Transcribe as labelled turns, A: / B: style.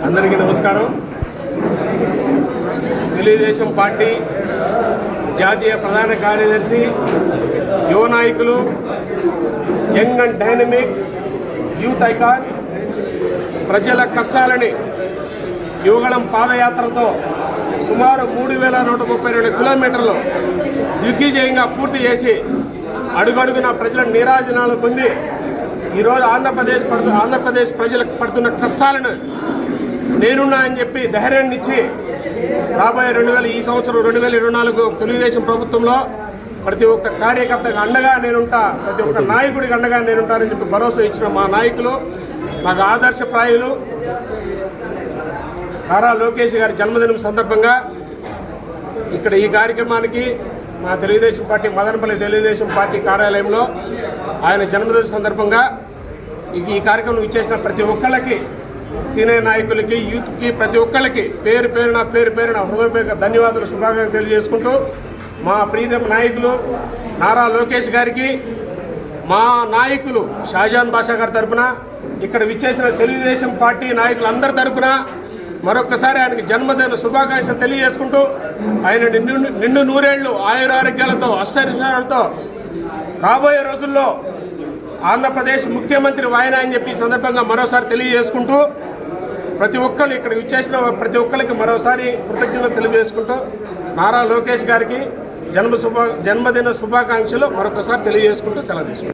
A: అందరికీ నమస్కారం. తెలుగుదేశం పార్టీ జాతీయ ప్రధాన కార్యదర్శి, యువ నాయకులు, young and dynamic youth icon, ప్రజల కష్టాలని యువగళం పాదయాత్రతో సుమారు 3132 కిలోమీటర్లు దిగ్విజయంగా పూర్తి చేసి అడుగడుగున ప్రజల నీరాజనాలు పొంది ఈరోజు ఆంధ్రప్రదేశ్ ప్రజలకు పడుతున్న కష్టాలను నేనున్నా అని చెప్పి ధైర్యాన్ని ఇచ్చి రాబోయే ఈ సంవత్సరం 2024 తెలుగుదేశం ప్రభుత్వంలో ప్రతి ఒక్క కార్యకర్తకు అండగా నేనుంటా, ప్రతి ఒక్క నాయకుడికి అండగా నేనుంటానని చెప్పి భరోసా ఇచ్చిన మా నాయకులు, మాకు ఆదర్శప్రాయులు నారా లోకేష్ గారి జన్మదినం సందర్భంగా ఇక్కడ ఈ కార్యక్రమానికి మా తెలుగుదేశం పార్టీ మదనపల్లి తెలుగుదేశం పార్టీ కార్యాలయంలో ఆయన జన్మదిన సందర్భంగా ఈ కార్యక్రమం ఇచ్చేసిన ప్రతి ఒక్కళ్ళకి, సీనియర్ నాయకులకి, యూత్కి, ప్రతి ఒక్కళ్ళకి పేరు పేరున హృదయపూర్వక ధన్యవాదాలు, శుభాకాంక్షలు తెలియజేసుకుంటూ మా ప్రీతమ నాయకులు నారా లోకేష్ గారికి, మా నాయకులు షాజాన్ బాషా గారి తరఫున, ఇక్కడ విచ్చేసిన తెలుగుదేశం పార్టీ నాయకులందరి తరఫున మరొకసారి ఆయనకి జన్మదిన శుభాకాంక్షలు తెలియజేసుకుంటూ ఆయన నిండు నూరేళ్లు ఆయురారోగ్యాలతో అష్టైశ్వర్యాలతో రాబోయే రోజుల్లో ఆంధ్రప్రదేశ్ ముఖ్యమంత్రి ఆయన అని చెప్పి ఈ సందర్భంగా మరోసారి తెలియజేసుకుంటూ ప్రతి ఒక్కరు ఇక్కడ విచ్చేసిన ప్రతి ఒక్కరికి మరోసారి కృతజ్ఞతలు తెలియజేసుకుంటూ నారా లోకేష్ గారికి జన్మదిన శుభాకాంక్షలు మరొకసారి తెలియజేసుకుంటూ సెలవు తీసుకుంటాం.